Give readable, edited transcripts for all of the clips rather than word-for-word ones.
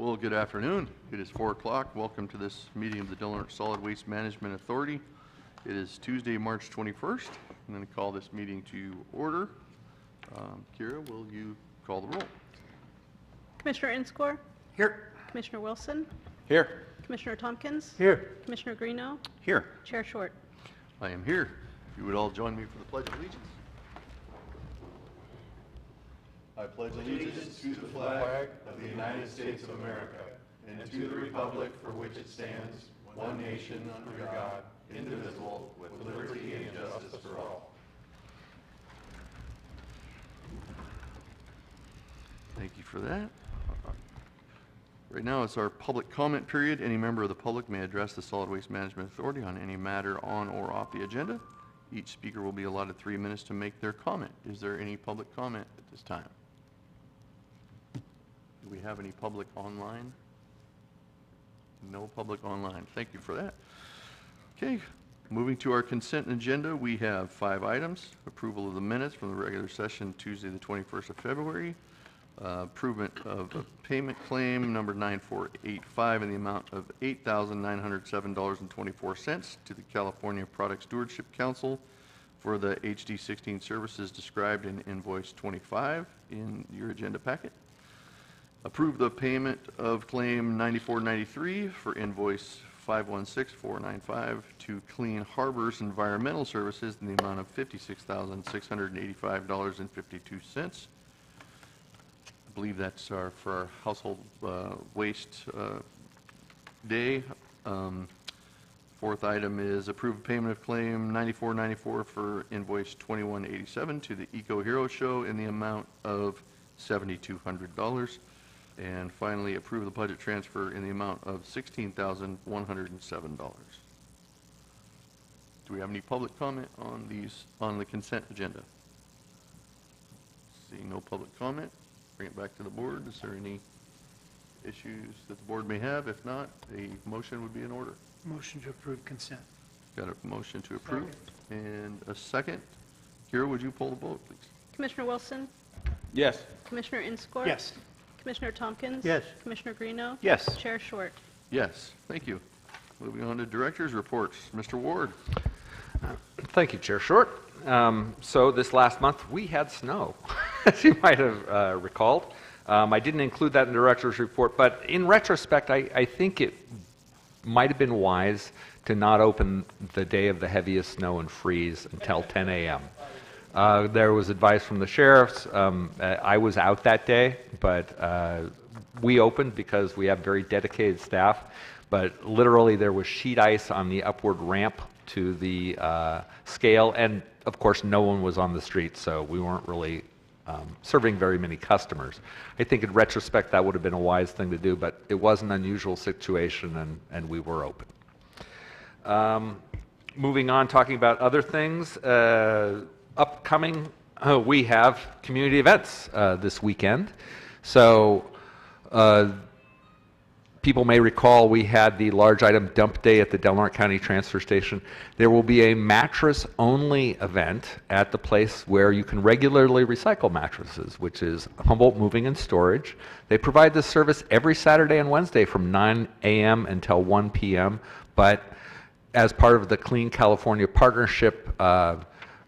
Well, good afternoon. It is 4 o'clock. Welcome to this meeting of the Delaware Solid Waste Management Authority. It is Tuesday, March 21st. I'm going to call this meeting to order. Kira, will you call the roll? Commissioner Inscore? Here. Commissioner Wilson? Here. Commissioner Tompkins? Here. Commissioner Greeno? Here. Chair Short. I am here. If you would all join me for the Pledge of Allegiance. I pledge allegiance to the flag of the United States of America and to the republic for which it stands, one nation under God, indivisible, with liberty and justice for all. Thank you for that. Right now it's our public comment period. Any member of the public may address the Solid Waste Management Authority on any matter on or off the agenda. Each speaker will be allotted 3 minutes to make their comment. Is there any public comment at this time? Do we have any public online? No public online. Thank you for that. Okay, moving to our consent agenda, we have 5 items. Approval of the minutes from the regular session Tuesday the 21st of February. Approval of a payment claim number 9485 in the amount of $8,907.24 to the California Product Stewardship Council for the HD16 services described in invoice 25 in your agenda packet. Approve the payment of claim 9493 for invoice 516495 to Clean Harbors Environmental Services in the amount of $56,685.52. I believe that's for our household waste day. Fourth item is approve payment of claim 9494 for invoice 2187 to the Eco Hero Show in the amount of $7,200. And finally, approve the budget transfer in the amount of $16,107. Do we have any public comment on these, on the consent agenda? Seeing no public comment, bring it back to the board. Is there any issues that the board may have? If not, a motion would be in order. Motion to approve consent. Got a motion to approve and a second. Kira, would you pull the vote, please? Commissioner Wilson? Yes. Commissioner Inscore? Yes. Commissioner Tompkins? Yes. Commissioner Greeno? Yes. Chair Short. Yes, thank you. Moving on to director's reports. Mr. Ward. Thank you, Chair Short. So this last month we had snow, as you might have recalled. I didn't include that in the director's report, but in retrospect, I think it might have been wise to not open the day of the heaviest snow and freeze until 10 a.m. There was advice from the sheriffs. I was out that day, but we opened because we have very dedicated staff. But literally there was sheet ice on the upward ramp to the scale, and of course no one was on the street, so we weren't really serving very many customers. I think in retrospect that would have been a wise thing to do, but it was an unusual situation, and we were open. Moving on, talking about other things. Upcoming, we have community events this weekend. So people may recall we had the large item dump day at the Del Norte County Transfer Station. There will be a mattress-only event at the place where you can regularly recycle mattresses, which is Humboldt Moving and Storage. They provide this service every Saturday and Wednesday from 9 a.m. until 1 p.m. But as part of the Clean California Partnership,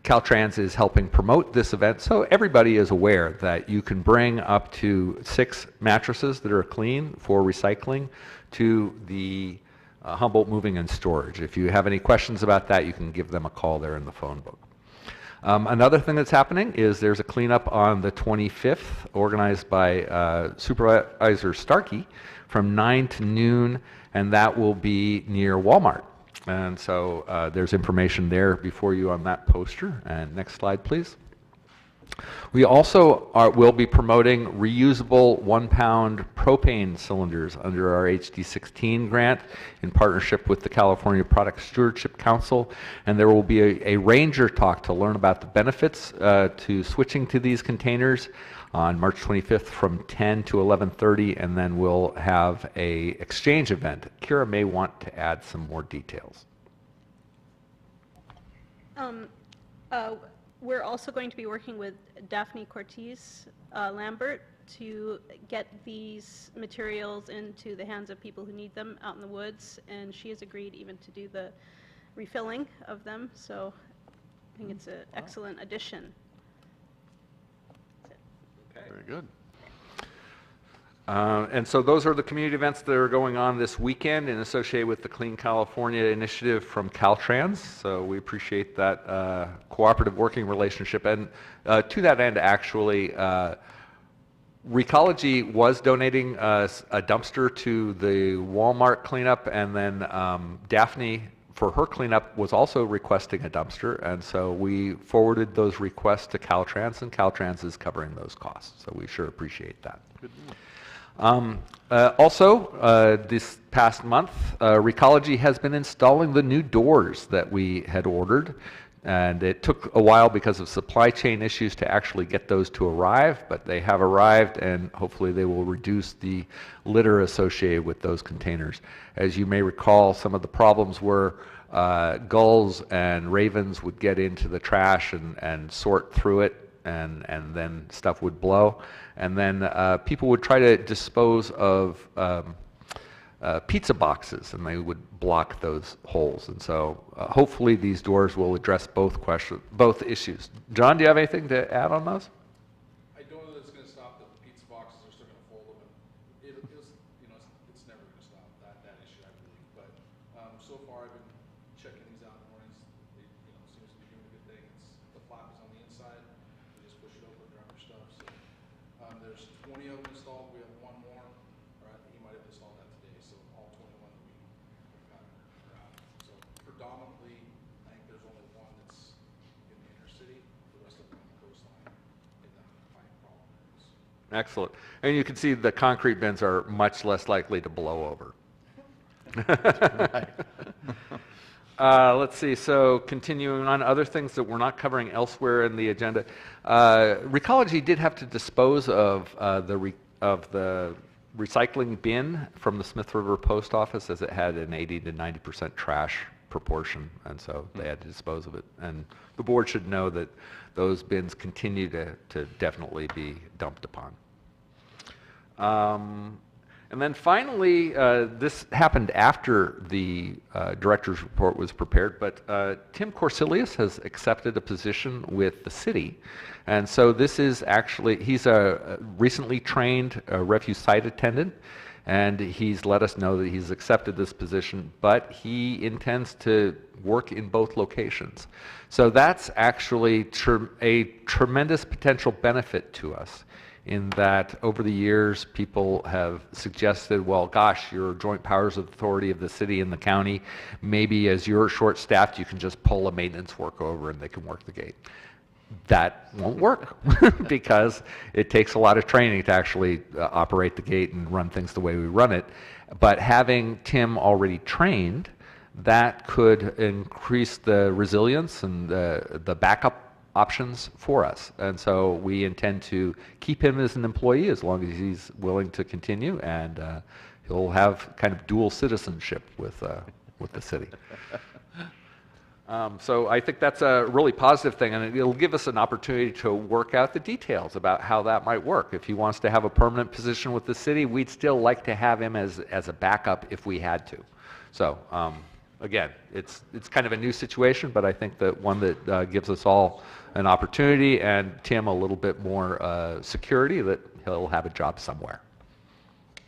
Caltrans is helping promote this event, so everybody is aware that you can bring up to 6 mattresses that are clean for recycling to the Humboldt Moving and Storage. If you have any questions about that, you can give them a call there in the phone book. Another thing that's happening is there's a cleanup on the 25th organized by Supervisor Starkey from 9 to noon, and that will be near Walmart. And so there's information there before you on that poster. And next slide, please. We also will be promoting reusable 1-pound propane cylinders under our HD16 grant in partnership with the California Product Stewardship Council. And there will be a ranger talk to learn about the benefits to switching to these containers on March 25th from 10 to 11:30, and then we'll have a exchange event. Kira may want to add some more details. We're also going to be working with Daphne Cortez Lambert to get these materials into the hands of people who need them out in the woods, and she has agreed even to do the refilling of them, so I think it's an excellent addition. Very good. And so those are the community events that are going on this weekend and associated with the Clean California initiative from Caltrans. So we appreciate that cooperative working relationship. And to that end, actually, Recology was donating a dumpster to the Walmart cleanup, and then Daphne, for her cleanup, was also requesting a dumpster. And so we forwarded those requests to Caltrans, and Caltrans is covering those costs. So we sure appreciate that. Good. Also, this past month, Recology has been installing the new doors that we had ordered, and it took a while because of supply chain issues to actually get those to arrive, but they have arrived, and hopefully they will reduce the litter associated with those containers. As you may recall, some of the problems were gulls and ravens would get into the trash and sort through it, and then stuff would blow. And then people would try to dispose of pizza boxes, and they would block those holes. And so hopefully these doors will address both issues. John, do you have anything to add on those? I don't know that it's going to stop the pizza boxes. They're still going to fold them, and it's never going to stop that issue, I believe. But so far, I've been checking these out in the mornings. It seems to be doing a good thing. The flap is on the inside. You just push it open, grab your stuff. So there's 20 of them installed. We have one more. Or he might have installed that today. So all 21 that we've got are out. So predominantly, I think there's only one that's in the inner city. The rest of them on the coastline. And the fine problem is. Excellent. And you can see the concrete bins are much less likely to blow over. Let's see, so continuing on, other things that we're not covering elsewhere in the agenda. Recology did have to dispose of the recycling bin from the Smith River Post Office, as it had an 80 to 90% trash proportion, and so they had to dispose of it. And the board should know that those bins continue to definitely be dumped upon. And then finally, this happened after the director's report was prepared, but Tim Corsilius has accepted a position with the city. And so this is actually, he's a recently trained refuse site attendant, and he's let us know that he's accepted this position, but he intends to work in both locations. So that's actually a tremendous potential benefit to us, in that over the years people have suggested, well, gosh, you're joint powers of authority of the city and the county. Maybe as you're short-staffed, you can just pull a maintenance worker over and they can work the gate. That won't work because it takes a lot of training to actually operate the gate and run things the way we run it. But having Tim already trained, that could increase the resilience and the backup options for us. And so we intend to keep him as an employee as long as he's willing to continue, and he'll have kind of dual citizenship with the city. So I think that's a really positive thing, and it'll give us an opportunity to work out the details about how that might work. If he wants to have a permanent position with the city, we'd still like to have him as a backup if we had to. So again, it's kind of a new situation, but I think that one that gives us all an opportunity, and Tim a little bit more security that he'll have a job somewhere.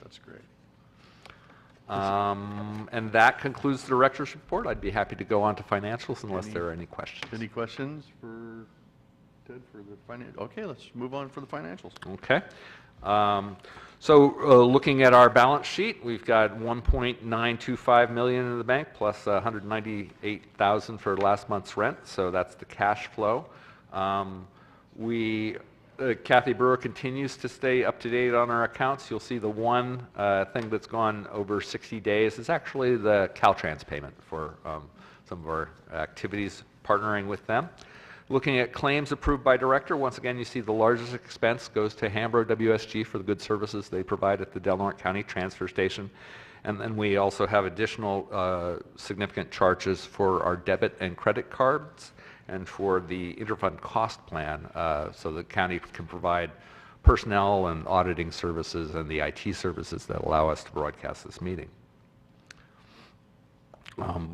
That's great. And that concludes the director's report. I'd be happy to go on to financials unless there are any questions. Any questions for Ted for the finance? Okay, let's move on for the financials. Okay. So looking at our balance sheet, we've got $1.925 million in the bank plus $198,000 for last month's rent. So that's the cash flow. Kathy Brewer continues to stay up to date on our accounts. You'll see the one thing that's gone over 60 days is actually the Caltrans payment for some of our activities partnering with them. Looking at claims approved by director, once again, you see the largest expense goes to Hambro WSG for the good services they provide at the Del Norte County Transfer Station. And then we also have additional significant charges for our debit and credit cards and for the interfund cost plan, so the county can provide personnel and auditing services and the IT services that allow us to broadcast this meeting.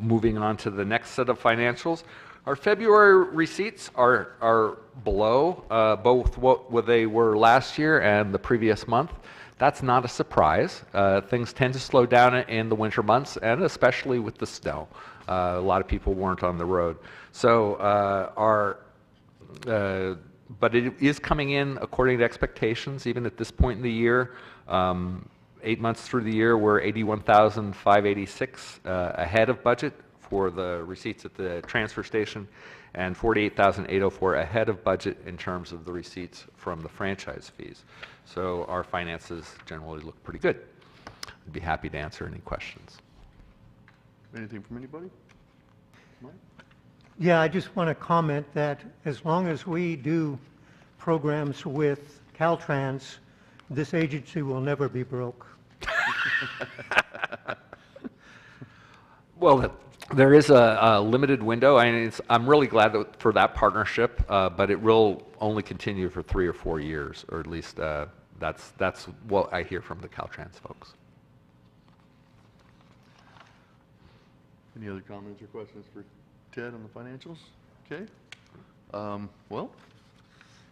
Moving on to the next set of financials. Our February receipts are below both what they were last year and the previous month. That's not a surprise. Things tend to slow down in the winter months, and especially with the snow. A lot of people weren't on the road. So but it is coming in according to expectations, even at this point in the year. 8 months through the year, we're 81,586 ahead of budget for the receipts at the transfer station, and 48,804 ahead of budget in terms of the receipts from the franchise fees. So our finances generally look pretty good. I'd be happy to answer any questions. Anything from anybody? Mike? Yeah, I just want to comment that as long as we do programs with Caltrans, this agency will never be broke. Well, there is a limited window, and I'm really glad for that partnership, but it will only continue for 3 or 4 years, or at least that's what I hear from the Caltrans folks. Any other comments or questions for Ted on the financials? Okay. Well,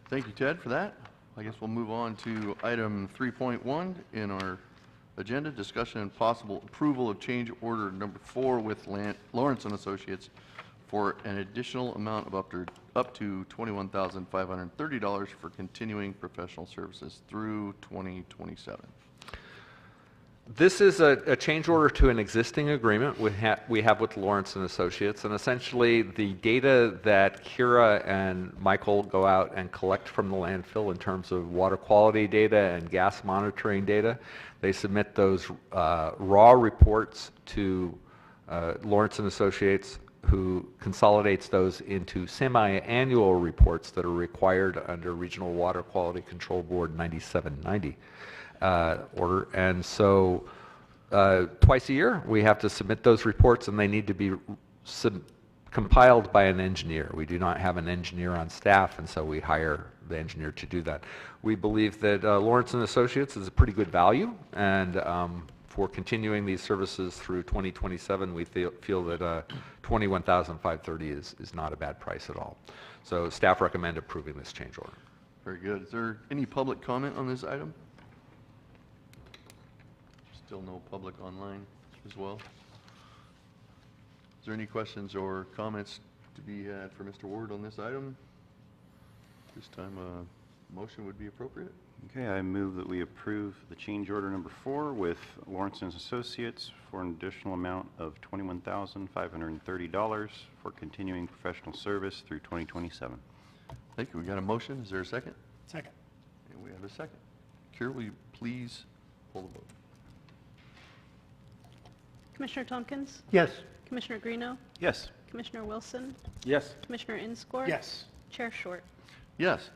thank you, Ted, for that. I guess we'll move on to item 3.1 in our agenda, discussion and possible approval of change order number 4 with Lawrence and Associates for an additional amount of up to $21,530 for continuing professional services through 2027. This is a change order to an existing agreement we have with Lawrence and Associates, and essentially the data that Kira and Michael go out and collect from the landfill in terms of water quality data and gas monitoring data, they submit those raw reports to Lawrence and Associates, who consolidates those into semi-annual reports that are required under Regional Water Quality Control Board 9790. Order, and so twice a year we have to submit those reports, and they need to be compiled by an engineer. We do not have an engineer on staff, and so we hire the engineer to do that. We believe that Lawrence and Associates is a pretty good value, and for continuing these services through 2027, we feel that $21,530 is not a bad price at all. So staff recommend approving this change order. Very good. Is there any public comment on this item? Still no public online as well. Is there any questions or comments to be had for Mr. Ward on this item? This time a motion would be appropriate. Okay, I move that we approve the change order number 4 with Lawrence and Associates for an additional amount of $21,530 for continuing professional service through 2027. Thank you. We got a motion. Is there a second? Second. And we have a second. Kira, will you please pull the vote? Commissioner Tompkins? Yes. Commissioner Greeno? Yes. Commissioner Wilson? Yes. Commissioner Inscore? Yes. Chair Short? Yes.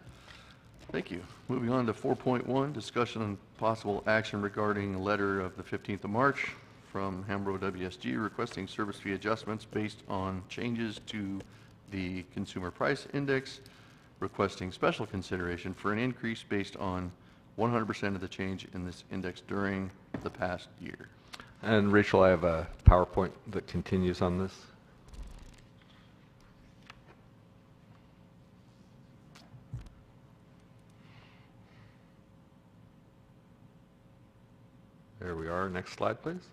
Thank you. Moving on to 4.1, discussion and possible action regarding a letter of the 15th of March from Hambro WSG requesting service fee adjustments based on changes to the Consumer Price Index, requesting special consideration for an increase based on 100% of the change in this index during the past year. And Rachel, I have a PowerPoint that continues on this. There we are. Next slide, please.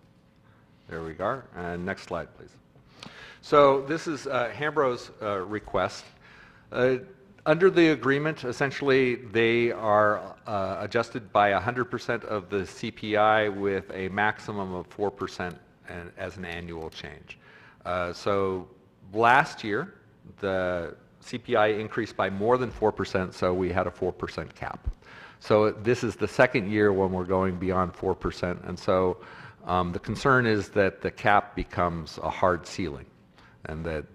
There we are. And next slide, please. So this is Hambro's request. Under the agreement, essentially, they are adjusted by 100% of the CPI with a maximum of 4% as an annual change. So last year, the CPI increased by more than 4%, so we had a 4% cap. So this is the second year when we're going beyond 4%, and so the concern is that the cap becomes a hard ceiling, and that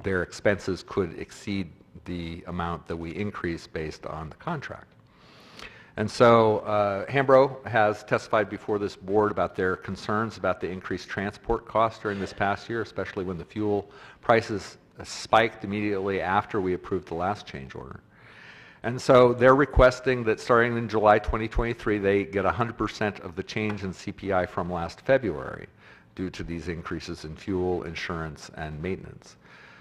their expenses could exceed the amount that we increase based on the contract. And so Hambro has testified before this board about their concerns about the increased transport costs during this past year, especially when the fuel prices spiked immediately after we approved the last change order. And so they're requesting that starting in July 2023, they get 100% of the change in CPI from last February due to these increases in fuel, insurance, and maintenance.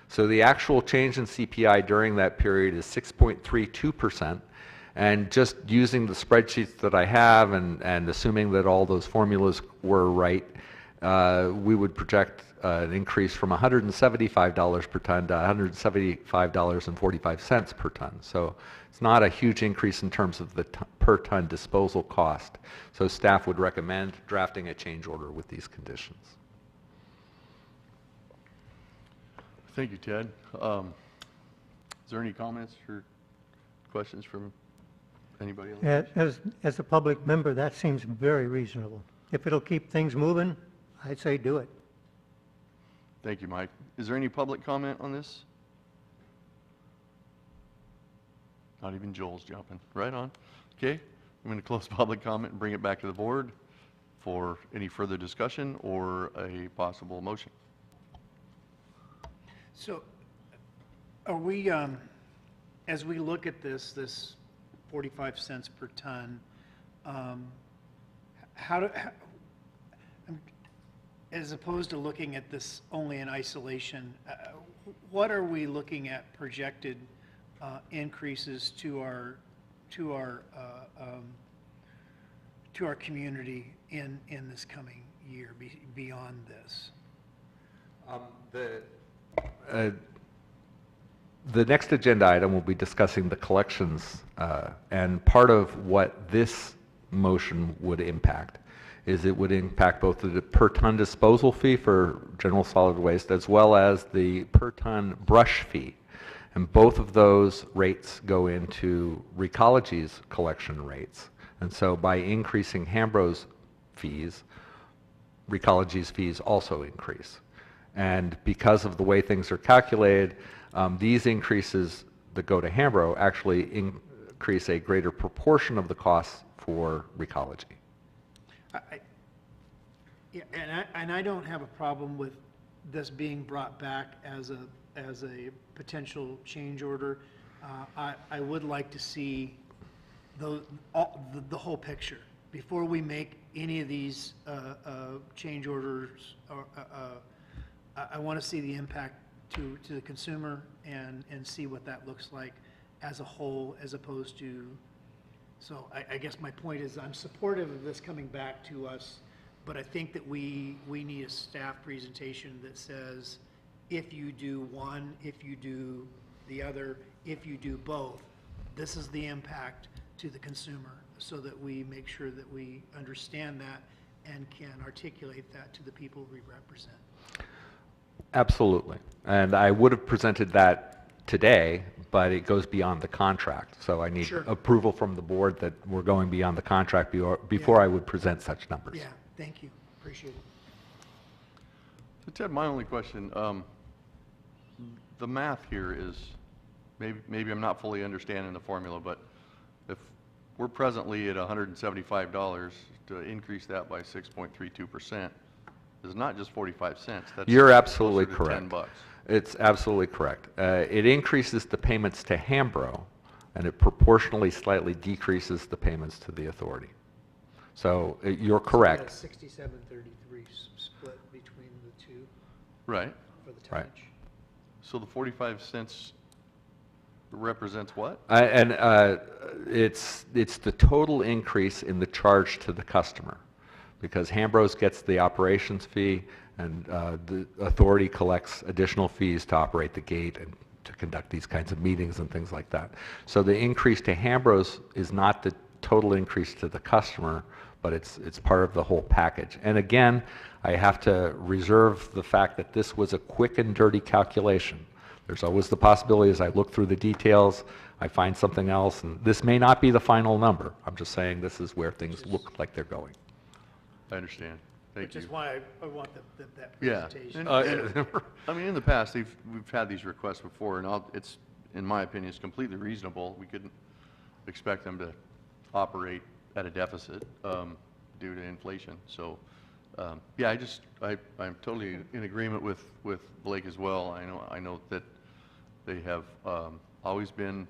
So the actual change in CPI during that period is 6.32%. And just using the spreadsheets that I have and assuming that all those formulas were right, we would project an increase from $175 per ton to $175.45 per ton. So it's not a huge increase in terms of the per ton disposal cost. So staff would recommend drafting a change order with these conditions. Thank you, Ted. Is there any comments or questions from anybody else? As a public member, that seems very reasonable. If it'll keep things moving, I'd say do it. Thank you, Mike. Is there any public comment on this? Not even Joel's jumping. Right on. Okay, I'm going to close public comment and bring it back to the board for any further discussion or a possible motion. So are we, as we look at this 45 cents per ton, as opposed to looking at this only in isolation, what are we looking at projected increases to our community in this coming year beyond this? The next agenda item will be discussing the collections, and part of what this motion would impact is it would impact both the per ton disposal fee for general solid waste as well as the per ton brush fee. And both of those rates go into Recology's collection rates. And so by increasing Hambro's fees, Recology's fees also increase. And because of the way things are calculated, these increases that go to Hambro actually increase a greater proportion of the costs for Recology. Yeah, and I don't have a problem with this being brought back as a potential change order. I would like to see the whole picture before we make any of these change orders. I want to see the impact to the consumer and see what that looks like as a whole, as opposed to. So I guess my point is I'm supportive of this coming back to us, but I think that we need a staff presentation that says, if you do one, if you do the other, if you do both, this is the impact to the consumer, so that we make sure that we understand that and can articulate that to the people we represent. Absolutely. And I would have presented that today, but it goes beyond the contract. So I need Sure. approval from the board that we're going beyond the contract before I would present such numbers. Yeah, thank you, appreciate it. So Ted, my only question, the math here is, maybe I'm not fully understanding the formula, but if we're presently at $175, to increase that by 6.32%, is not just 45 cents. That's You're absolutely closer to correct. $10. It's absolutely correct. It increases the payments to Hambro, and it proportionally slightly decreases the payments to the authority. So you're correct. 67-33 split between the two Right. for the Right. tonnage. So the 45 cents represents what? It's the total increase in the charge to the customer, because Hambros gets the operations fee, and the authority collects additional fees to operate the gate and to conduct these kinds of meetings and things like that. So the increase to Hambros is not the total increase to the customer, but it's part of the whole package. And again, I have to reserve the fact that this was a quick and dirty calculation. There's always the possibility, as I look through the details, I find something else, and this may not be the final number. I'm just saying this is where things look like they're going. I understand. Thank Which you. is why I want that Yeah. presentation. And, I mean, in the past, we've had these requests before, and it's, in my opinion, it's completely reasonable. We couldn't expect them to operate at a deficit due to inflation. So, yeah, I'm totally in agreement with Blake as well. I know that they have always been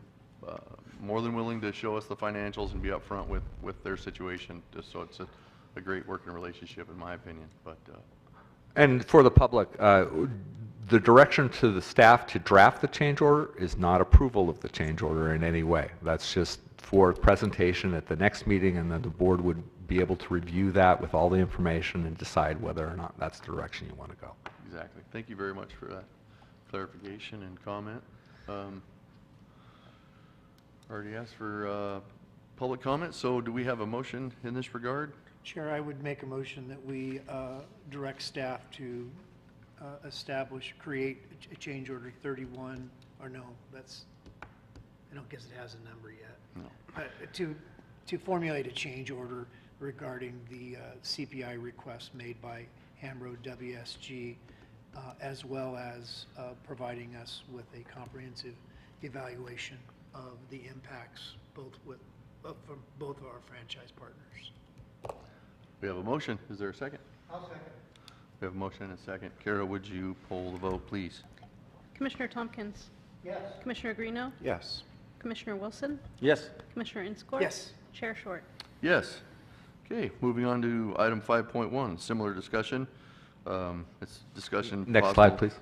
more than willing to show us the financials and be upfront with their situation, just so it's a great working relationship, in my opinion. But And for the public, the direction to the staff to draft the change order is not approval of the change order in any way. That's just for presentation at the next meeting, and then the board would be able to review that with all the information and decide whether or not that's the direction you want to go. exactly. Thank you very much for that clarification and comment. Already asked for public comment, so do we have a motion in this regard? Chair, I would make a motion that we direct staff to create a change order 31, or no, I don't guess it has a number yet. No. To formulate a change order regarding the CPI request made by Hambro WSG, as well as providing us with a comprehensive evaluation of the impacts from both of our franchise partners. We have a motion. Is there a second? I'll second. We have a motion and a second. Kara, would you poll the vote, please? Commissioner Tompkins, Yes. Commissioner Greeno, Yes. Commissioner Wilson, Yes. Commissioner Inscore. Yes. Chair Short. Yes. Okay, moving on to item 5.1, similar discussion. It's discussion. Next slide, please.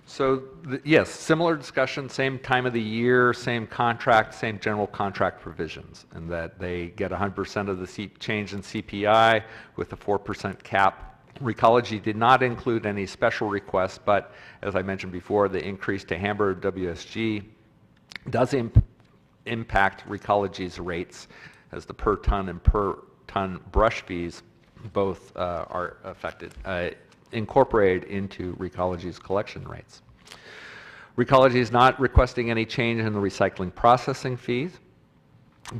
So, yes, similar discussion, same time of the year, same contract, same general contract provisions, and that they get 100% of the change in CPI with a 4% cap. Recology did not include any special requests, but as I mentioned before, the increase to Hamburg WSG does impact Recology's rates, as the per ton and per ton brush fees both are affected, incorporated into Recology's collection rates. Recology is not requesting any change in the recycling processing fees,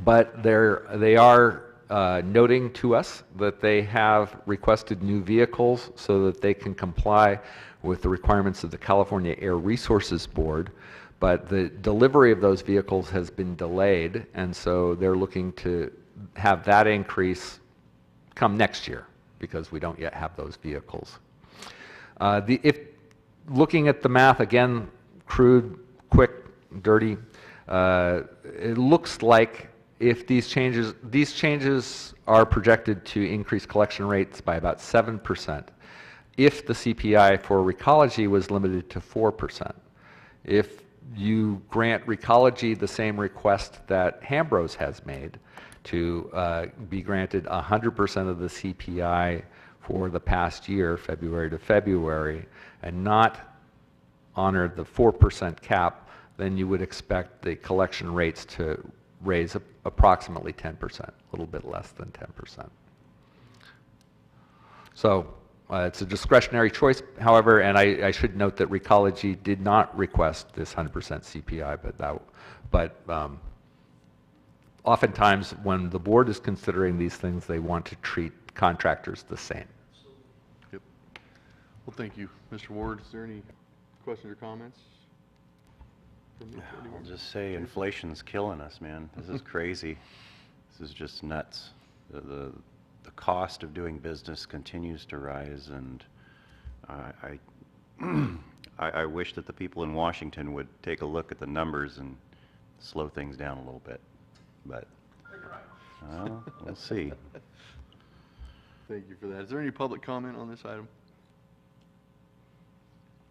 but they are noting to us that they have requested new vehicles so that they can comply with the requirements of the California Air Resources Board, but the delivery of those vehicles has been delayed, and so they're looking to have that increase come next year because we don't yet have those vehicles. If looking at the math again, crude, quick, dirty, it looks like if these changes are projected to increase collection rates by about 7%, if the CPI for Recology was limited to 4%. If you grant Recology the same request that Hambros has made to be granted 100% of the CPI for the past year, February to February, and not honor the 4% cap, then you would expect the collection rates to raise approximately 10%, a little bit less than 10%. So it's a discretionary choice, however, and I should note that Recology did not request this 100% CPI, but oftentimes when the board is considering these things, they want to treat contractors the same. Yep. Well, thank you. Mr. Ward, is there any questions or comments? I'll just say inflation's killing us, man. This is crazy. This is just nuts. The cost of doing business continues to rise, and I wish that the people in Washington would take a look at the numbers and slow things down a little bit. But we'll see. Thank you for that. Is there any public comment on this item?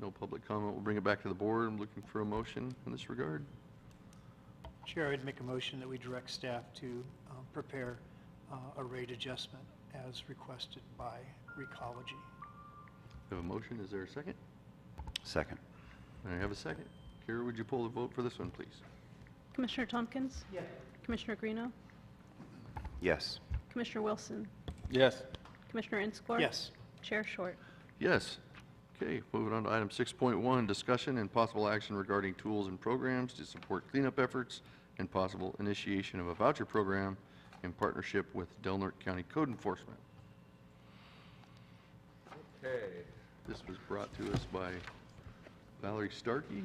No public comment. We'll bring it back to the board. I'm looking for a motion in this regard. Chair, I'd make a motion that we direct staff to prepare a rate adjustment as requested by Recology. We have a motion. Is there a second? Second. I have a second. Kara, would you pull the vote for this one, please? Commissioner Tompkins? Yes. Commissioner Greeno, Yes. Commissioner Wilson, Yes. Commissioner Inscore. Yes. Chair Short. Yes. Okay, moving on to item 6.1, discussion and possible action regarding tools and programs to support cleanup efforts and possible initiation of a voucher program in partnership with Del Norte County Code Enforcement. Okay. This was brought to us by Valerie Starkey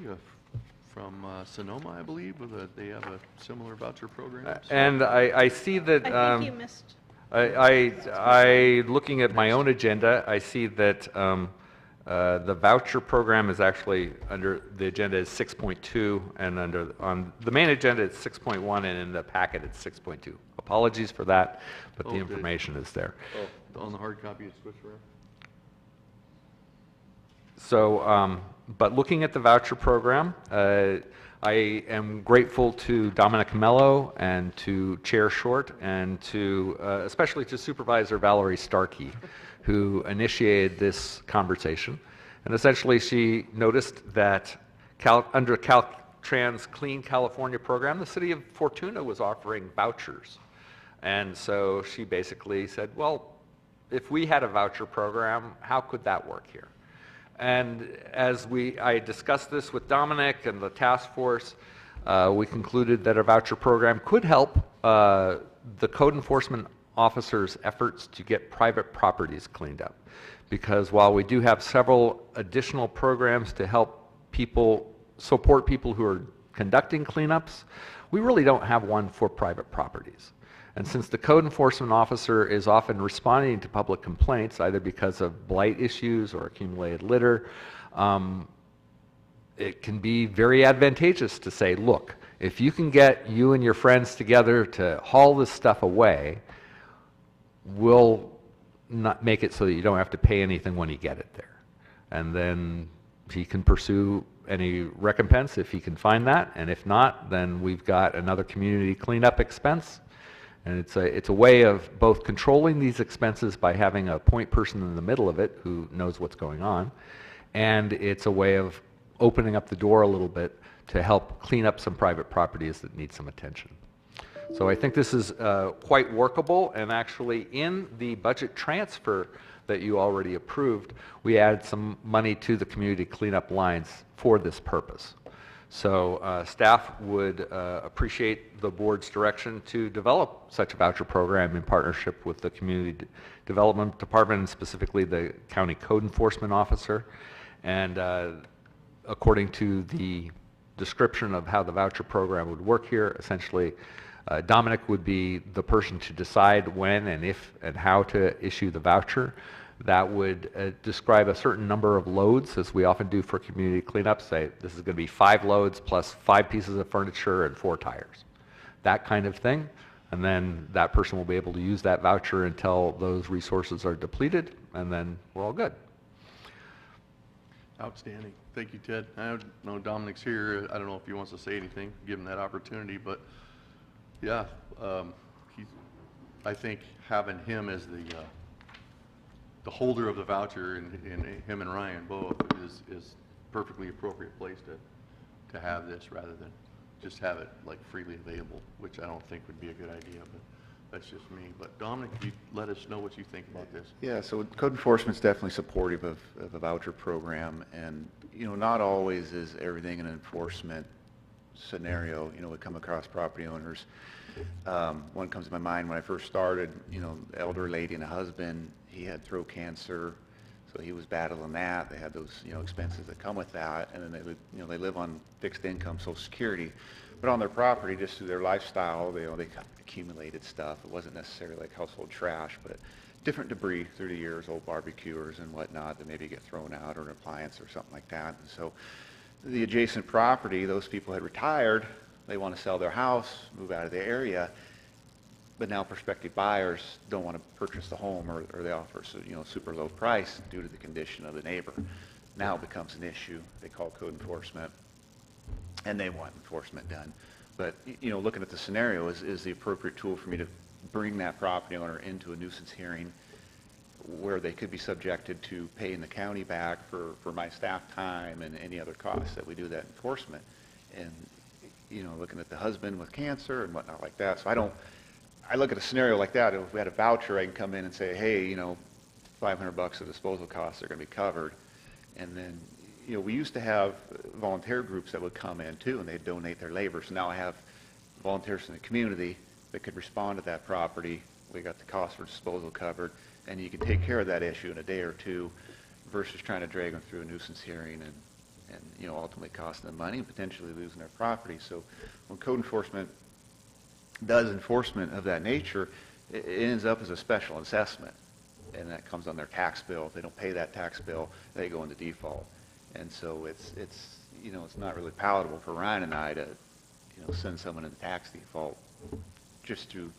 from Sonoma, I believe. They have a similar voucher program. And I see that I think you missed. I looking at my own agenda, I see that The voucher program is actually under, the agenda is 6.2, and on the main agenda it's 6.1, and in the packet it's 6.2. Apologies for that, but the Okay. information is there. Oh, on the hard copy, it's switched around? So, but looking at the voucher program, I am grateful to Dominic Mello and to Chair Short and to, especially to Supervisor Valerie Starkey, who initiated this conversation. And essentially she noticed that under Caltrans Clean California program, the city of Fortuna was offering vouchers. And so she basically said, well, if we had a voucher program, how could that work here? And as I discussed this with Dominic and the task force, we concluded that a voucher program could help the code enforcement officers' efforts to get private properties cleaned up. Because while we do have several additional programs to help support people who are conducting cleanups, we really don't have one for private properties. And since the code enforcement officer is often responding to public complaints, either because of blight issues or accumulated litter, it can be very advantageous to say, look, if you can get you and your friends together to haul this stuff away, we'll not make it so that you don't have to pay anything when you get it there. And then he can pursue any recompense if he can find that, and if not, then we've got another community cleanup expense. And it's a way of both controlling these expenses by having a point person in the middle of it who knows what's going on, and it's a way of opening up the door a little bit to help clean up some private properties that need some attention. So I think this is quite workable, and actually in the budget transfer that you already approved, we added some money to the community cleanup lines for this purpose. So staff would appreciate the board's direction to develop such a voucher program in partnership with the Community Development Department, and specifically the County Code Enforcement Officer. And according to the description of how the voucher program would work here, essentially Dominic would be the person to decide when and if and how to issue the voucher. That would describe a certain number of loads, as we often do for community cleanups. Say this is going to be 5 loads plus 5 pieces of furniture and 4 tires, that kind of thing. And then that person will be able to use that voucher until those resources are depleted, and then we're all good. Outstanding. Thank you, Ted. I know Dominic's here. I don't know if he wants to say anything, give him that opportunity, but yeah, I think having him as the holder of the voucher, and him and Ryan both, is perfectly appropriate place to have this rather than just have it like freely available, which I don't think would be a good idea, but that's just me. But Dominic, you let us know what you think about this. Yeah, so code enforcement's definitely supportive of a voucher program, and, you know, not always is everything an enforcement scenario. You know, we come across property owners. One comes to my mind when I first started, you know, elder lady and a husband, he had throat cancer, so he was battling that. They had those, you know, expenses that come with that, and then they would, you know, they live on fixed income, Social Security, but on their property, just through their lifestyle, they accumulated stuff. It wasn't necessarily like household trash, but different debris through the years, old barbecuers and whatnot that maybe get thrown out, or an appliance or something like that. And so the adjacent property, those people had retired, they want to sell their house, move out of the area, but now prospective buyers don't want to purchase the home, or they offer, you know, super low price due to the condition of the neighbor. Now it becomes an issue. They call code enforcement, and they want enforcement done. But, you know, looking at the scenario, is the appropriate tool for me to bring that property owner into a nuisance hearing where they could be subjected to paying the county back for my staff time and any other costs that we do that enforcement. And, you know, looking at the husband with cancer and whatnot like that. So I look at a scenario like that. If we had a voucher, I can come in and say, hey, you know, $500 of disposal costs are going to be covered. And then, you know, we used to have volunteer groups that would come in too, and they'd donate their labor. So now I have volunteers in the community that could respond to that property. We got the cost for disposal covered, and you can take care of that issue in a day or two versus trying to drag them through a nuisance hearing and you know, ultimately costing them money and potentially losing their property. So when code enforcement does enforcement of that nature, it ends up as a special assessment. and that comes on their tax bill. If they don't pay that tax bill, they go into default. And so it's not really palatable for Ryan and I to, send someone into tax default just through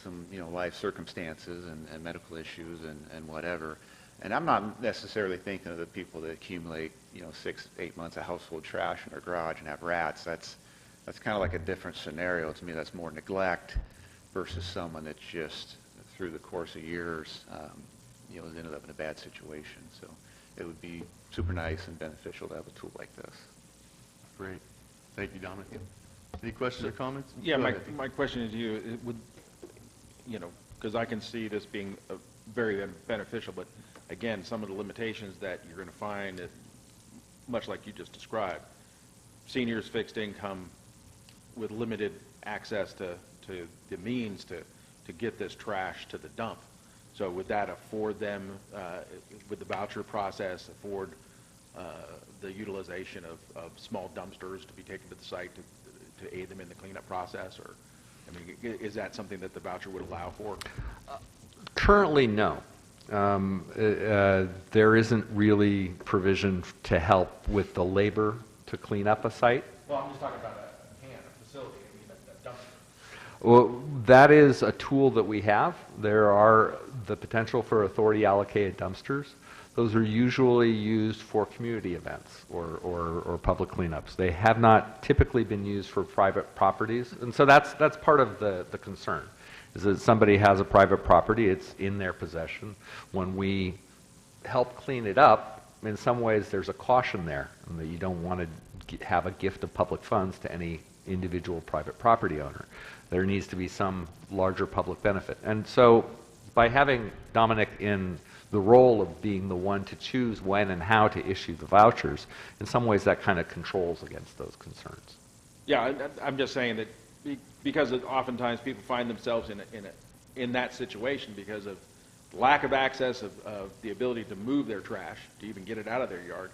some, life circumstances and medical issues and whatever. And I'm not necessarily thinking of the people that accumulate, 6, 8 months of household trash in their garage and have rats. That's kind of like a different scenario. To me, that's more neglect versus someone that's just, through the course of years, has ended up in a bad situation. So it would be super nice and beneficial to have a tool like this. Great. Thank you, Dominic. Any questions or comments? Yeah, Go my, ahead. my question is to you, it would, because I can see this being very beneficial, but again, some of the limitations that you're going to find, that, much like you just described, seniors, fixed income, with limited access to the means to get this trash to the dump. So would that afford them, with the voucher process, afford the utilization of small dumpsters to be taken to the site to aid them in the cleanup process? Or, I mean, is that something that the voucher would allow for? Currently, no. There isn't really provision to help with the labor to clean up a site. Well, I'm just talking about a facility, I mean, a dumpster. Well, that is a tool that we have. There are the potential for authority allocated dumpsters. Those are usually used for community events or public cleanups. They have not typically been used for private properties, and so that's part of the concern, is that somebody has a private property, it's in their possession. When we help clean it up, in some ways there's a caution there, and that you don't want to have a gift of public funds to any individual private property owner. There needs to be some larger public benefit. And so by having Dominic in the role of being the one to choose when and how to issue the vouchers, in some ways that kind of controls against those concerns. Yeah, I'm just saying that because oftentimes people find themselves in that situation because of lack of access of the ability to move their trash, to even get it out of their yard,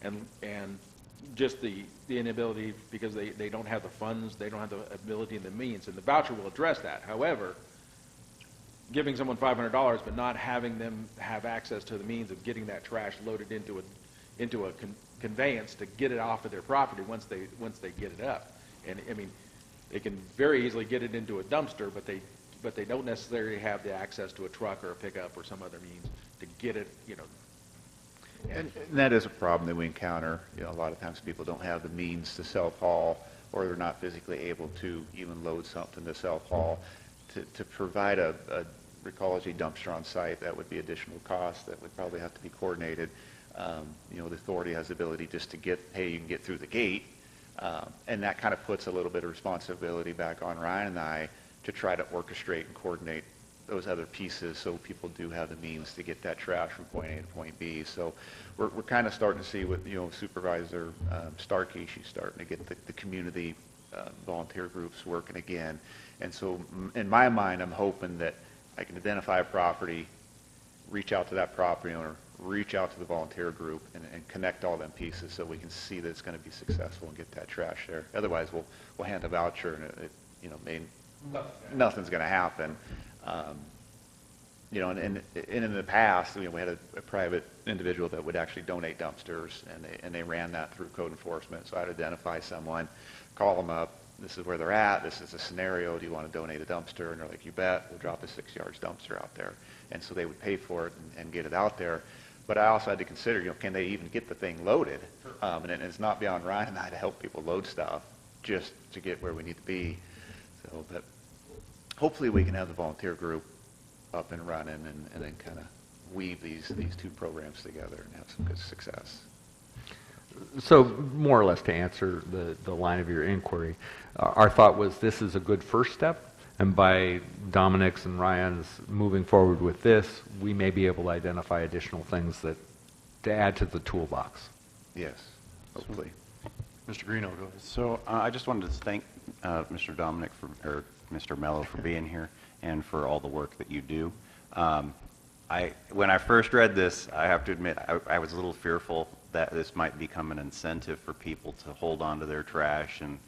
and just the inability because they don't have the funds, they don't have the ability and the means, and the voucher will address that. However, giving someone $500 but not having them have access to the means of getting that trash loaded into a conveyance to get it off of their property once they get it up. And I mean, they can very easily get it into a dumpster, but they don't necessarily have the access to a truck or a pickup or some other means to get it, And that is a problem that we encounter. A lot of times people don't have the means to self-haul, or they're not physically able to even load something to self-haul. To provide a recology dumpster on site, that would be additional cost that would probably have to be coordinated. The authority has the ability just to you can get through the gate, and that kind of puts a little bit of responsibility back on Ryan and I to try to orchestrate and coordinate those other pieces so people do have the means to get that trash from point A to point B. So we're kind of starting to see with, Supervisor Starkey, she's starting to get the community volunteer groups working again. And so in my mind, I'm hoping that I can identify a property, reach out to that property owner, reach out to the volunteer group, and connect all them pieces so we can see that it's going to be successful and get that trash there. Otherwise, we'll hand a voucher and nothing's going to happen. And in the past, we had a private individual that would actually donate dumpsters, and they ran that through code enforcement. So I'd identify someone, call them up, this is where they're at, this is a scenario, do you want to donate a dumpster? And they're like, you bet, we'll drop a 6 yards dumpster out there. And so they would pay for it and get it out there. But I also had to consider, can they even get the thing loaded? And it's not beyond Ryan and I to help people load stuff just to get where we need to be. So, but hopefully we can have the volunteer group up and running and then kind of weave these two programs together and have some good success. So more or less to answer the line of your inquiry, our thought was this is a good first step, and by Dominic's and Ryan's moving forward with this, we may be able to identify additional things to add to the toolbox. Yes, hopefully. Mr. Greeno, go ahead. So I just wanted to thank Mr. Dominic or Mr. Mello for being here and for all the work that you do. When I first read this, I have to admit, I was a little fearful that this might become an incentive for people to hold on to their trash and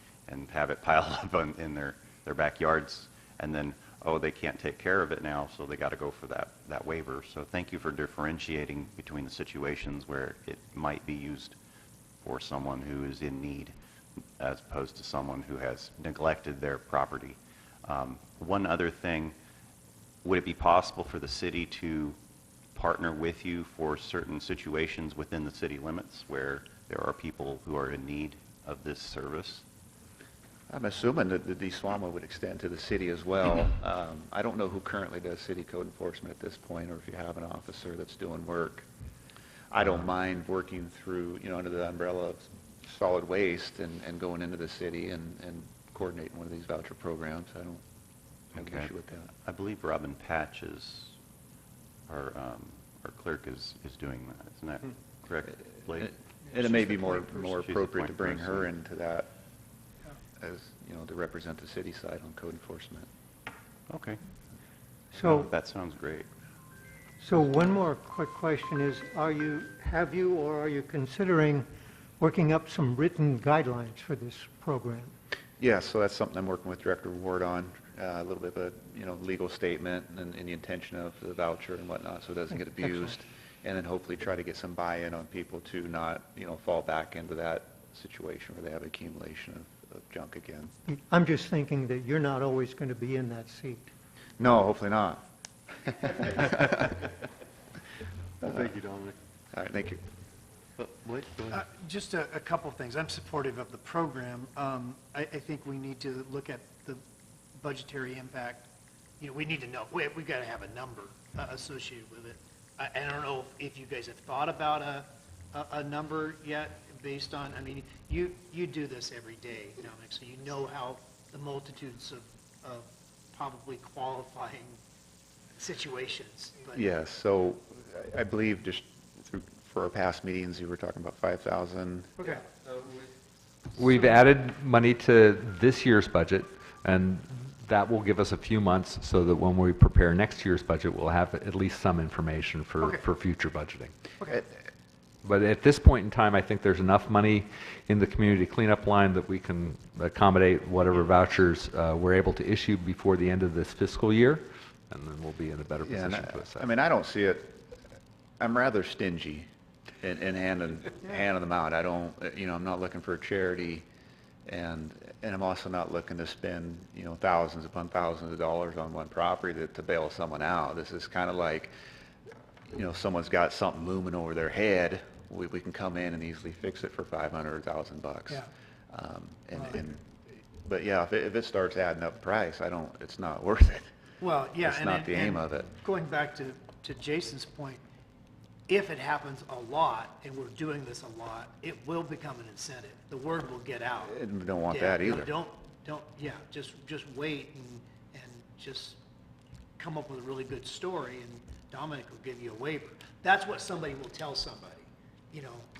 have it piled up in their backyards. And then oh, they can't take care of it now, so they got to go for that waiver. So thank you for differentiating between the situations where it might be used for someone who is in need as opposed to someone who has neglected their property. One other thing, would it be possible for the city to partner with you for certain situations within the city limits where there are people who are in need of this service? I'm assuming that the DSWAMA would extend to the city as well. I don't know who currently does city code enforcement at this point, or if you have an officer that's doing work. I don't mind working through, under the umbrella of solid waste and going into the city and coordinating one of these voucher programs. I don't have an issue with that. I believe Robin Patch our clerk is doing that. Isn't that correct, Blake? And it may be more She's the appropriate to point bring person. her into that as, to represent the city side on code enforcement. Okay. So, That sounds great. so one more quick question is, have you or are you considering working up some written guidelines for this program? Yeah, so that's something I'm working with Director Ward on, a little bit of a, legal statement and the intention of the voucher and whatnot, so it doesn't get Excellent. abused. And then hopefully try to get some buy-in on people to not, fall back into that situation where they have accumulation of junk again. I'm just thinking that you're not always going to be in that seat. No, hopefully not. Thank you, Dominic. All right, thank you. Blake, go ahead. Just a couple things. I'm supportive of the program. I think we need to look at the budgetary impact. We need to know, we've got to have a number associated with it. I don't know if you guys have thought about a number yet based on, you do this every day, Dominic, so you know how the multitudes of probably qualifying situations. But Yes, so I believe just for our past meetings, you were talking about 5,000. Okay. We've added money to this year's budget, and that will give us a few months so that when we prepare next year's budget, we'll have at least some information for future budgeting. Okay. But at this point in time, I think there's enough money in the community cleanup line that we can accommodate whatever vouchers we're able to issue before the end of this fiscal year, and then we'll be in a better Yeah, position and to assess. I don't see it, I'm rather stingy in handing them out. I don't, I'm not looking for a charity, and I'm also not looking to spend, thousands upon thousands of dollars on one property to bail someone out. This is kind of like, someone's got something looming over their head, we can come in and easily fix it for 500 or 1,000 bucks. Yeah. But yeah, if it starts adding up price, it's not worth it. Well, yeah. That's not the aim of it. Going back to Jason's point, if it happens a lot, and we're doing this a lot, it will become an incentive. The word will get out. And we don't want Yeah, that no, either. just wait and just come up with a really good story, and Dominic will give you a waiver. That's what somebody will tell somebody.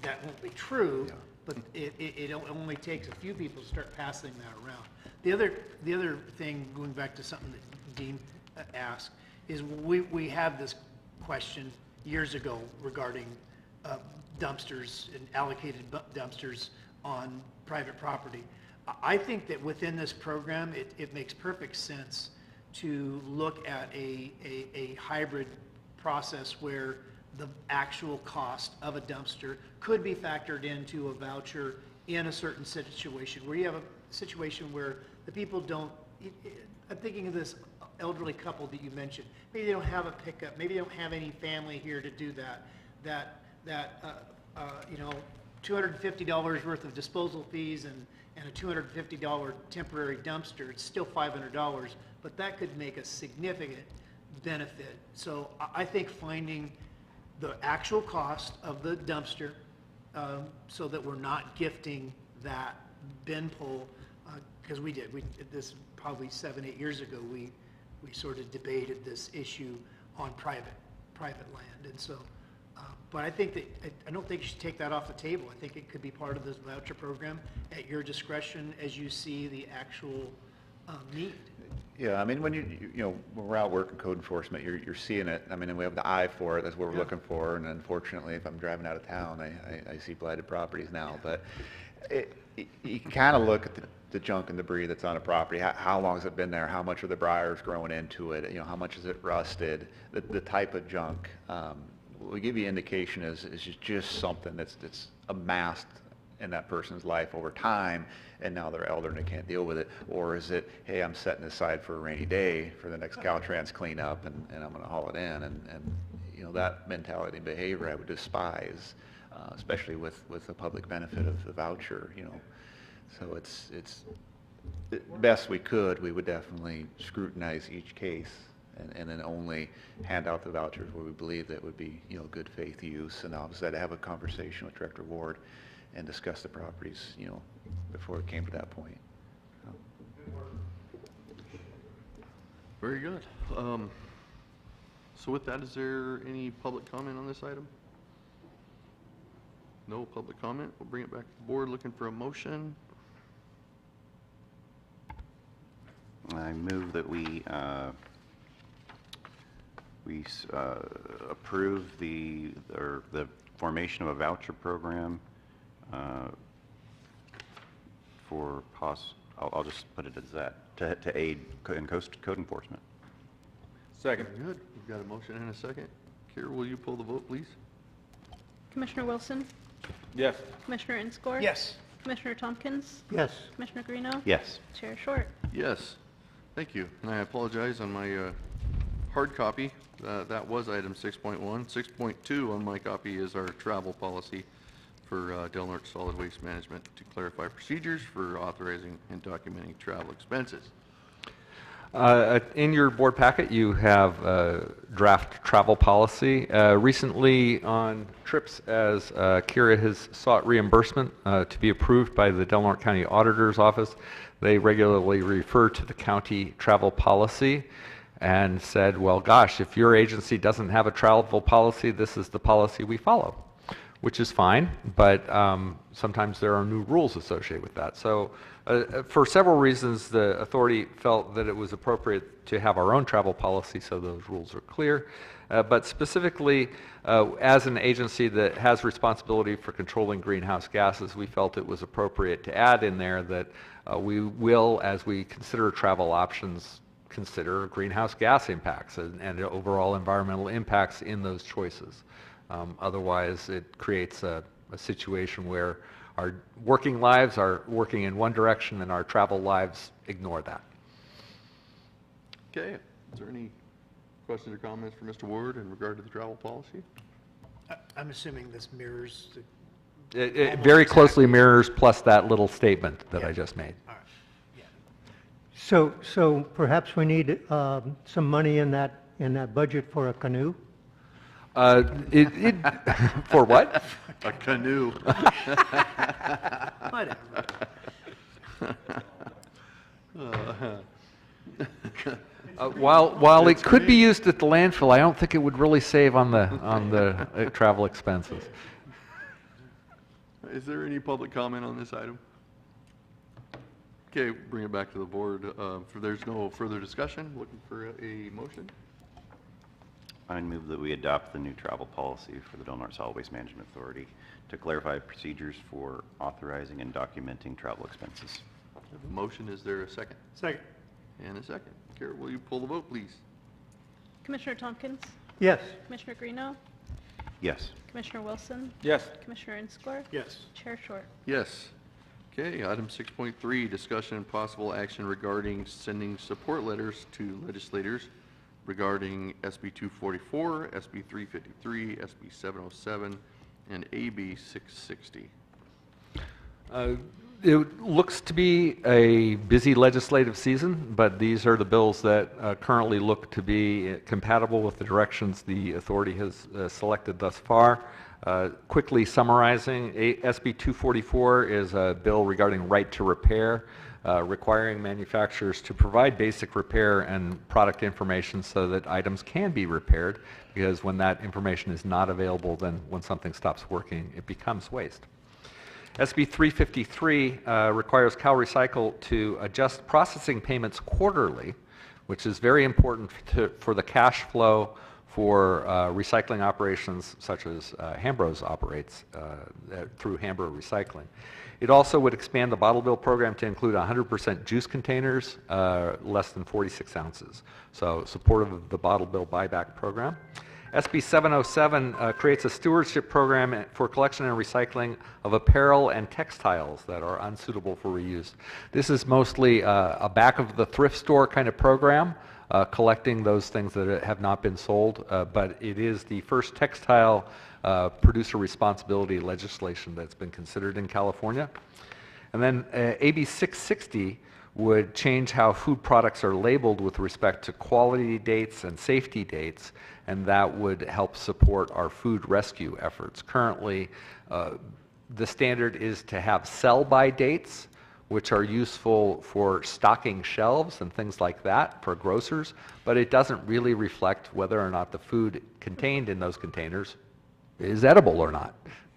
That won't be true, but it only takes a few people to start passing that around. The other thing, going back to something that Dean asked, is we had this question years ago regarding dumpsters and allocated dumpsters on private property. I think that within this program, it makes perfect sense to look at a hybrid process where the actual cost of a dumpster could be factored into a voucher in a certain situation, where you have a situation where the people don't, I'm thinking of this elderly couple that you mentioned. Maybe they don't have a pickup, maybe they don't have any family here to do that $250 worth of disposal fees and a $250 temporary dumpster, it's still $500, but that could make a significant benefit. So I think finding the actual cost of the dumpster, so that we're not gifting that bin pull, because we did this probably 7-8 years ago, we sort of debated this issue on private land. And so, but I think that, I don't think you should take that off the table. I think it could be part of this voucher program at your discretion as you see the actual need. Yeah, when when we're out working code enforcement, you're seeing it. And we have the eye for it. That's what we're looking for. And unfortunately, if I'm driving out of town, I see blighted properties now. But you can kind of look at the junk and debris that's on a property. How long has it been there? How much are the briars growing into it? You know, how much is it rusted? The type of junk. We give you indication is just something that's amassed in that person's life over time, and now they're elder and they can't deal with it. Or is it, hey, I'm setting aside for a rainy day for the next Caltrans cleanup, and I'm going to haul it in, and you know, that mentality and behavior I would despise, especially with the public benefit of the voucher, you know. So it's best we could, we would definitely scrutinize each case and then only hand out the vouchers where we believe that would be, you know, good faith use. And obviously I'd have a conversation with Director Ward and discuss the properties, you know, before it came to that point. Very good. So with that, is there any public comment on this item? No public comment. We'll bring it back to the board. Looking for a motion. I move that we approve the formation of a voucher program for I'll just put it as that, to aid in code enforcement. Second. Very good. We've got a motion and a second. Kira, will you pull the vote, please? Commissioner Wilson, Yes. Commissioner Inscore. Yes. Commissioner Tompkins, Yes. Commissioner Greeno. Yes. Chair Short. Yes. Thank you. And I apologize on my hard copy. That was item 6.1. 6.2 on my copy is our travel policy for Del Norte Solid Waste Management to clarify procedures for authorizing and documenting travel expenses. In your board packet, you have draft travel policy. Recently on trips, as Kira has sought reimbursement to be approved by the Del Norte County Auditor's Office, they regularly refer to the county travel policy and said, well, gosh, if your agency doesn't have a travel policy, this is the policy we follow, which is fine, but sometimes there are new rules associated with that. So for several reasons, the authority felt that it was appropriate to have our own travel policy so those rules are clear. But specifically, as an agency that has responsibility for controlling greenhouse gases, we felt it was appropriate to add in there that we will, as we consider travel options, consider greenhouse gas impacts and overall environmental impacts in those choices. Otherwise, it creates a situation where our working lives are working in one direction and our travel lives ignore that. Okay. Is there any questions or comments for Mr. Ward in regard to the travel policy? I'm assuming this mirrors the, It very closely mirrors plus that little statement that I just made. all right, yeah. So perhaps we need some money in that budget for a canoe? For what? A canoe. Whatever. While it could be used at the landfill, I don't think it would really save on the travel expenses. Is there any public comment on this item? Okay, bring it back to the board. For there's no further discussion, looking for a motion. I move that we adopt the new travel policy for the Del Norte Solid Waste Management Authority to clarify procedures for authorizing and documenting travel expenses. I have a motion. Is there a second? Second. And a second. Kara, will you pull the vote, please? Commissioner Tompkins, Yes. Commissioner Greeno, Yes. Commissioner Wilson, Yes. Commissioner Inscore. Yes. Chair Short. Yes. Okay, item 6.3, discussion and possible action regarding sending support letters to legislators regarding SB 244, SB 353, SB 707, and AB 660. It looks to be a busy legislative season, but these are the bills that currently look to be compatible with the directions the authority has selected thus far. Quickly summarizing, SB 244 is a bill regarding right to repair, requiring manufacturers to provide basic repair and product information so that items can be repaired, because when that information is not available, then when something stops working, it becomes waste. SB 353 requires CalRecycle to adjust processing payments quarterly, which is very important for the cash flow for recycling operations such as Hambros operates through Hambro Recycling. It also would expand the bottle bill program to include 100% juice containers, less than 46 ounces. So supportive of the bottle bill buyback program. SB 707 creates a stewardship program for collection and recycling of apparel and textiles that are unsuitable for reuse. This is mostly a back of the thrift store kind of program, collecting those things that have not been sold, but it is the first textile producer responsibility legislation that's been considered in California. And then AB 660 would change how food products are labeled with respect to quality dates and safety dates, and that would help support our food rescue efforts. Currently, the standard is to have sell-by dates, which are useful for stocking shelves and things like that for grocers, but it doesn't really reflect whether or not the food contained in those containers is edible or not.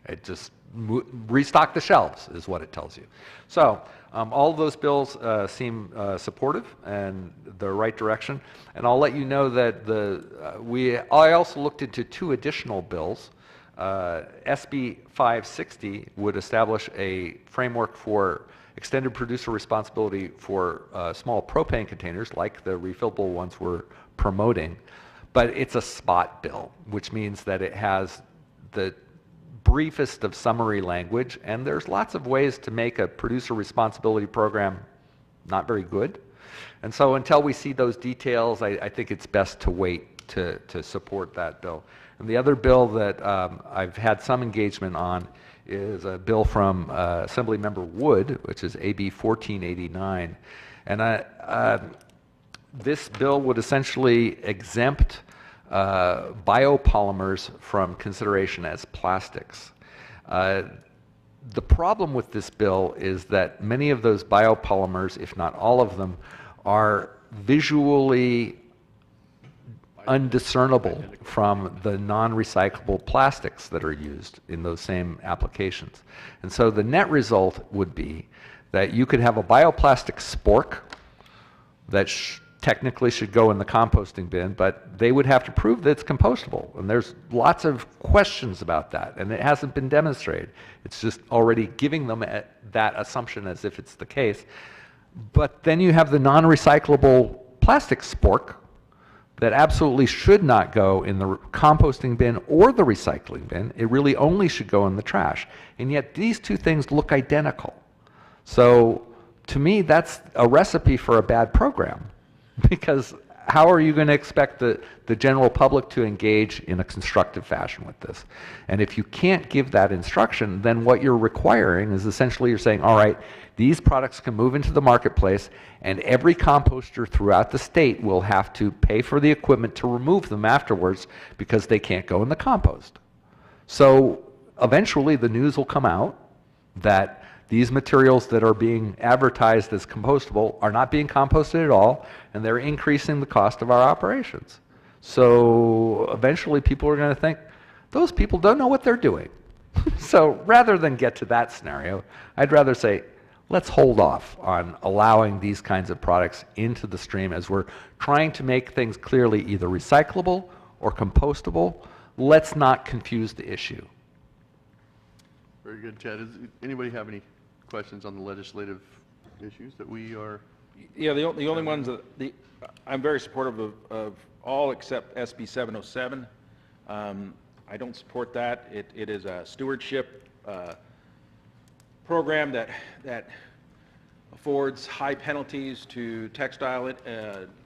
It just restock the shelves is what it tells you. So all of those bills seem supportive and the right direction. And I'll let you know that I also looked into 2 additional bills. SB 560 would establish a framework for extended producer responsibility for small propane containers, like the refillable ones we're promoting, but it's a spot bill, which means that it has the briefest of summary language, and there's lots of ways to make a producer responsibility program not very good. And so until we see those details, I think it's best to wait to support that bill. And the other bill that I've had some engagement on is a bill from Assemblymember Wood, which is AB 1489. And this bill would essentially exempt biopolymers from consideration as plastics. The problem with this bill is that many of those biopolymers, if not all of them, are visually undiscernible from the non-recyclable plastics that are used in those same applications. And so the net result would be that you could have a bioplastic spork that technically should go in the composting bin, but they would have to prove that it's compostable. And there's lots of questions about that, and it hasn't been demonstrated. It's just already giving them that assumption as if it's the case. But then you have the non-recyclable plastic spork that absolutely should not go in the composting bin or the recycling bin. It really only should go in the trash. And yet these 2 things look identical. So to me, that's a recipe for a bad program, because how are you going to expect the general public to engage in a constructive fashion with this? And if you can't give that instruction, then what you're requiring is essentially you're saying, all right, these products can move into the marketplace, and every composter throughout the state will have to pay for the equipment to remove them afterwards because they can't go in the compost. So eventually the news will come out that these materials that are being advertised as compostable are not being composted at all, and they're increasing the cost of our operations. So eventually people are going to think, those people don't know what they're doing. So rather than get to that scenario, I'd rather say, let's hold off on allowing these kinds of products into the stream as we're trying to make things clearly either recyclable or compostable. Let's not confuse the issue. Very good, Chad. Does anybody have any questions on the legislative issues that we are? Yeah, the only ones that I'm very supportive of all except SB 707. I don't support that. It is a stewardship program that affords high penalties to textile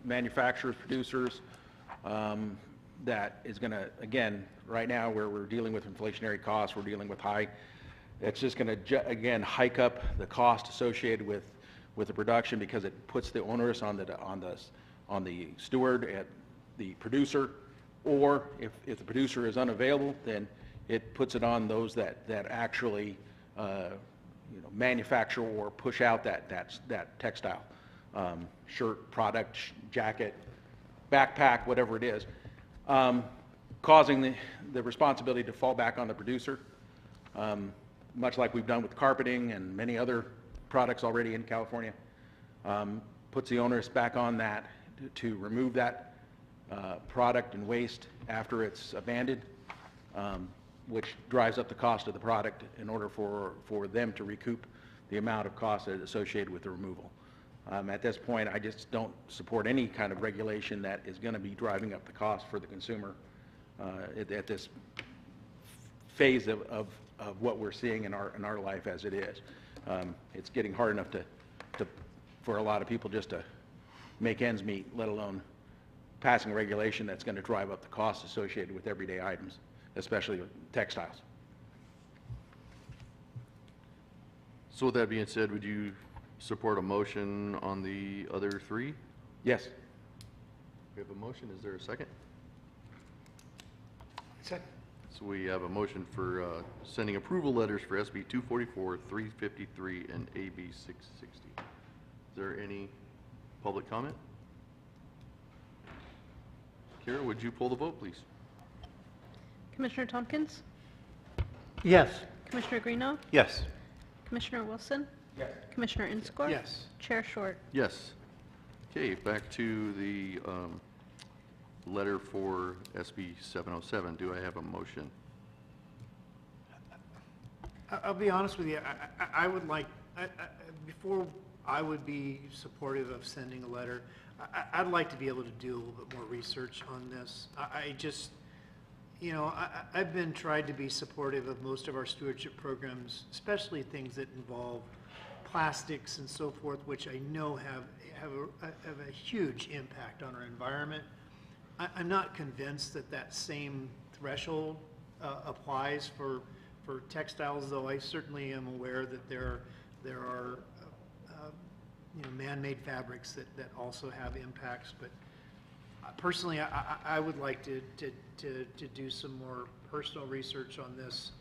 manufacturers, producers, that is going to, again, right now where we're dealing with inflationary costs, we're dealing with it's just going to, again, hike up the cost associated with the production, because it puts the onus on the steward at the producer, or if the producer is unavailable, then it puts it on those that actually manufacture or push out that textile, shirt, product, jacket, backpack, whatever it is, causing the responsibility to fall back on the producer, much like we've done with carpeting and many other products already in California. Puts the onus back on that to remove that product and waste after it's abandoned, which drives up the cost of the product in order for them to recoup the amount of cost that is associated with the removal. At this point, I just don't support any kind of regulation that is going to be driving up the cost for the consumer at this phase of what we're seeing in our life as it is. It's getting hard enough for a lot of people just to make ends meet, let alone passing a regulation that's going to drive up the costs associated with everyday items, especially with textiles. So with that being said, would you support a motion on the other three? Yes. We have a motion. Is there a second? Second. So we have a motion for sending approval letters for SB 244, 353, and AB 660. Is there any public comment? Kira, would you pull the vote, please? Commissioner Tompkins? Yes. Commissioner Greeno? Yes. Commissioner Wilson? Yes. Commissioner Inscore? Yes. Chair Short? Yes. Okay, back to the letter for SB 707. Do I have a motion? I'll be honest with you, I would like, before I would be supportive of sending a letter, I'd like to be able to do a little bit more research on this. I just, you know, I've been tried to be supportive of most of our stewardship programs, especially things that involve plastics and so forth, which I know have a huge impact on our environment. I'm not convinced that that same threshold applies for textiles, though I certainly am aware that there are you know, man-made fabrics that also have impacts. But personally, I would like to do some more personal research on this,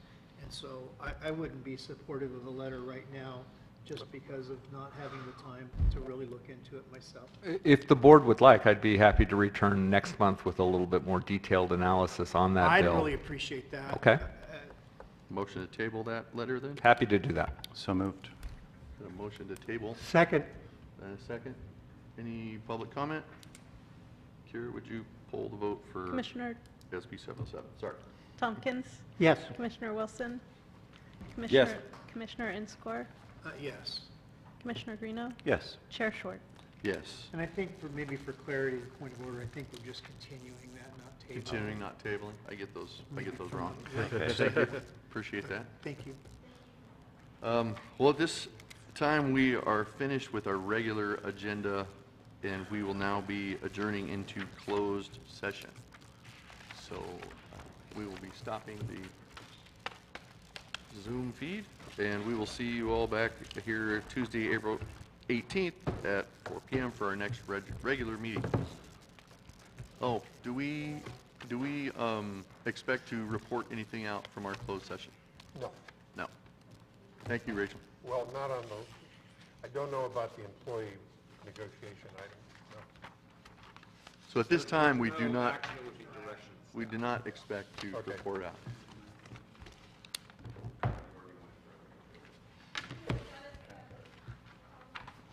and so I wouldn't be supportive of a letter right now, just because of not having the time to really look into it myself. If the board would like, I'd be happy to return next month with a little bit more detailed analysis on that I'd bill. really appreciate that. Okay. Motion to table that letter then? Happy to do that. So moved. A motion to table Second. and a second. Any public comment? Kira, would you poll the vote for Commissioner SB 707? Sorry. Tompkins? Yes. Commissioner Wilson? Yes. Commissioner Inscore? Yes. Commissioner Greeno? Yes. Chair Short? Yes. And I think maybe for clarity, the point of order, I think we're just continuing that, not tabling. Continuing, not tabling. I get those wrong. Okay. Thank you. Appreciate that. Thank you. Well, at this time, we are finished with our regular agenda, and we will now be adjourning into closed session. So we will be stopping the Zoom feed, and we will see you all back here Tuesday, April 18th at 4 p.m. for our next regular meeting. Oh, do we expect to report anything out from our closed session? No. No. Thank you, Rachel. Well, not on the, I don't know about the employee negotiation item, no. So at this time, we do not expect to Okay. report out.